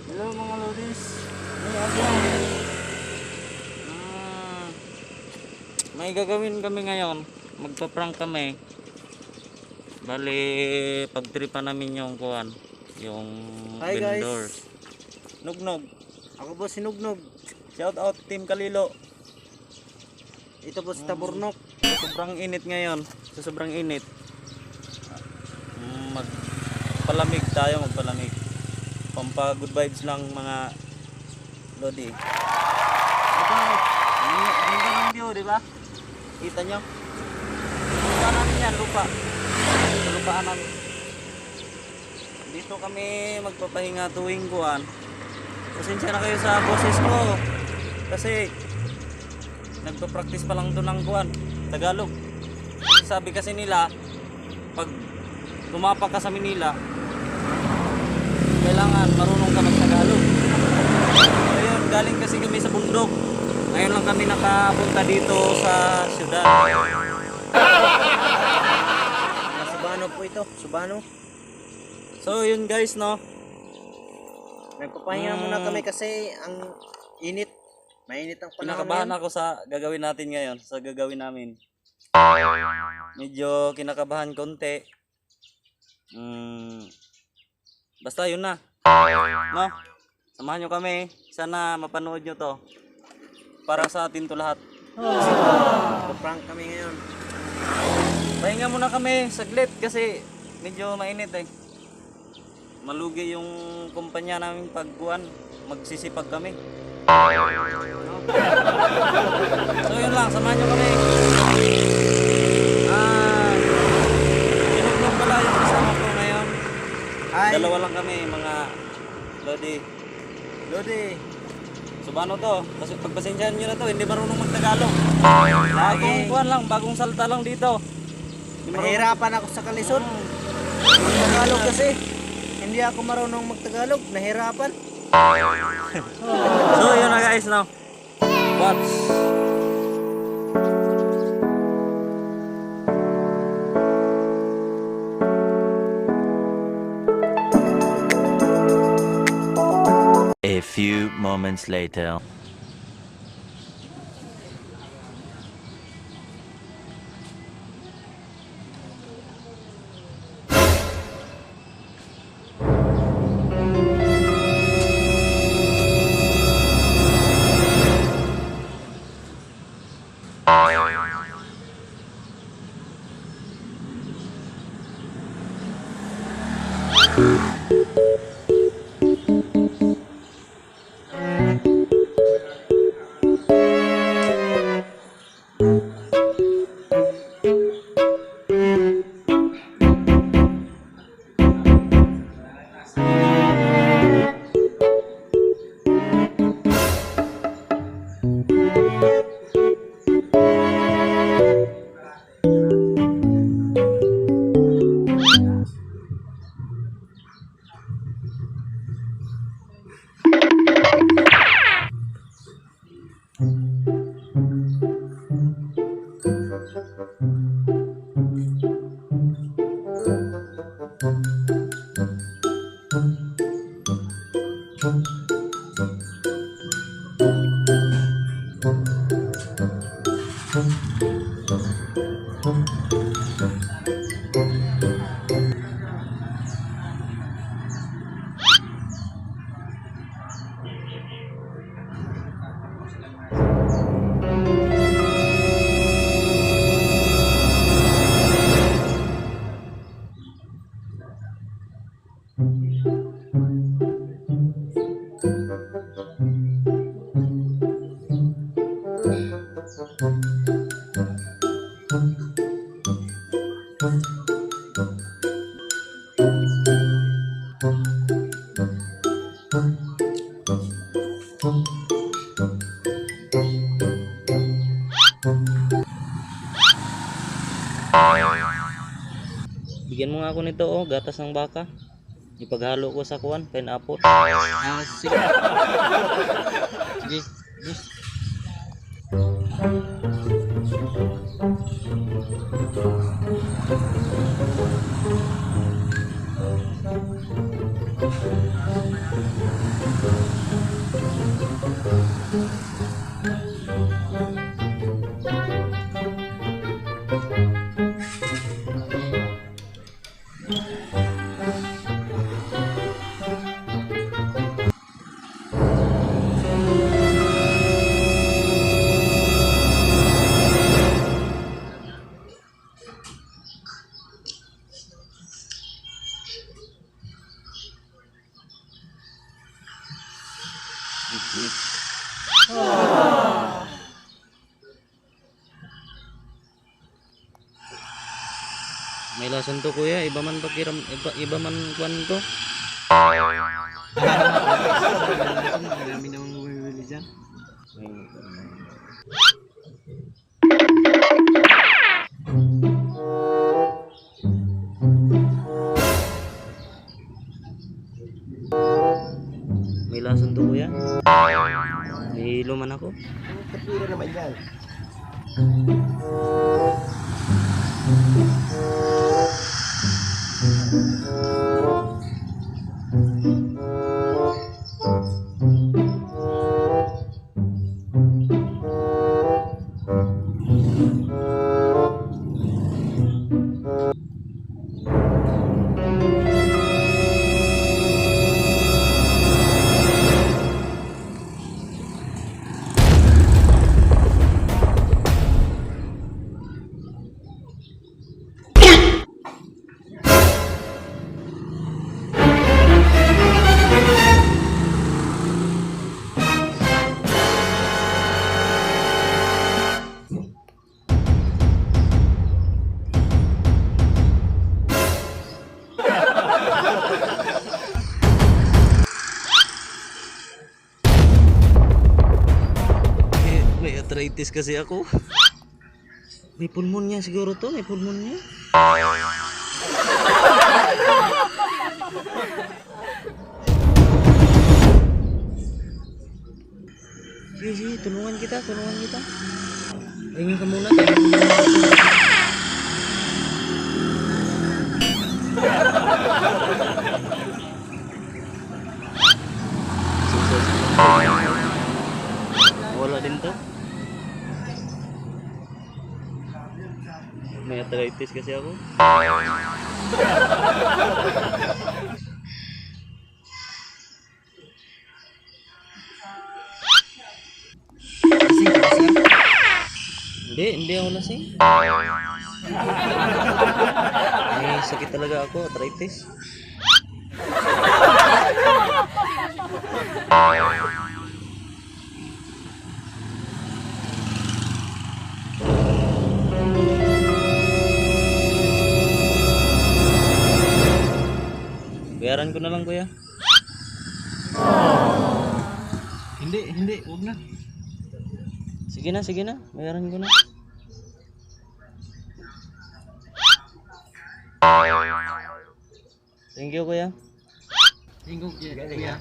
Hello mga lodis. May gagawin kami ngayon. Magpa-prank kami. Bali, pagtripan namin yung kuan, yung Hi vendor. guys, Nugnog. ako po si Nugnog. Shout out Team Kalilo. Ito po si Taburnok. Sobrang init ngayon. Sa sobrang init. Magpalamig tayo, magpalamig. Pampa good vibes lang mga lodi. Ito, ganda ng view, di ba? Kita nyo? Lupa namin yan, lupa. Lupaan namin. Dito kami magpapahinga tuwing kuwan. Pasensya na kayo sa boses ko. Kasi nagpa-practice pa lang to ng kuwan, Tagalog. Kasi sabi kasi nila, pag tumapak ka sa Manila, kailangan marunong ka mag-Tagalog. Ayun, galing kasi kami sa bundok. Ngayon lang kami nakapunta dito sa syudad. Subano po ito, Subano. So yun guys, no. Nagpapahinga muna kami kasi ang init. Mainit ang panahon Kinakabahan ngayon. ako sa gagawin natin ngayon, sa gagawin namin. Medyo kinakabahan konti. Basta yun na. No? Samahan nyo kami. Sana mapanood nyo to. Para sa atin to lahat. Nagpa-prank kami ngayon. Pahinga muna kami saglit kasi medyo mainit eh. Malugi yung kumpanya namin pagbuwan. Magsisipag kami. No? So yun lang, samahan nyo kami. Inugnong pala yung kasama ko ngayon. Hi, Dalawa lang kami mga lodi. Lodi. Subano to. Kasi pagpasensyahan nyo na to, hindi marunong mag-Tagalog. Bagong buwan lang, bagong salta lang dito. Hindi marunong- Nahirapan ako sa kalisod. Tagalog kasi. Hindi ako marunong mag-Tagalog. Nahirapan. So yun na guys, no. Watch. A few moments later. Bigyan mo nga ako nito, oh, gatas ng baka. Ipaghalo ko sa kuwan, pineapple. Sige. Sige. Yes. May lason to kuya, iba man pakiram, iba man kuwan to. Marami namang bumibili dyan. May lason to kuya. May hilo man ako. Kapira naman yan. May arthritis kasi ako. May pulmonya siguro to, may pulmonya. Sige, sige, tulungan kita, tulungan kita. Tingin ka muna, tingin ka muna. Wala din to. May arthritis kasi ako. Lasing ka ba, sir? Hindi ako lasing. May sakit talaga ako, arthritis. Bayaran ko na lang kuya. Hindi, huwag na. Sige na, bayaran ko na. Thank you kuya. Tingog, kuya.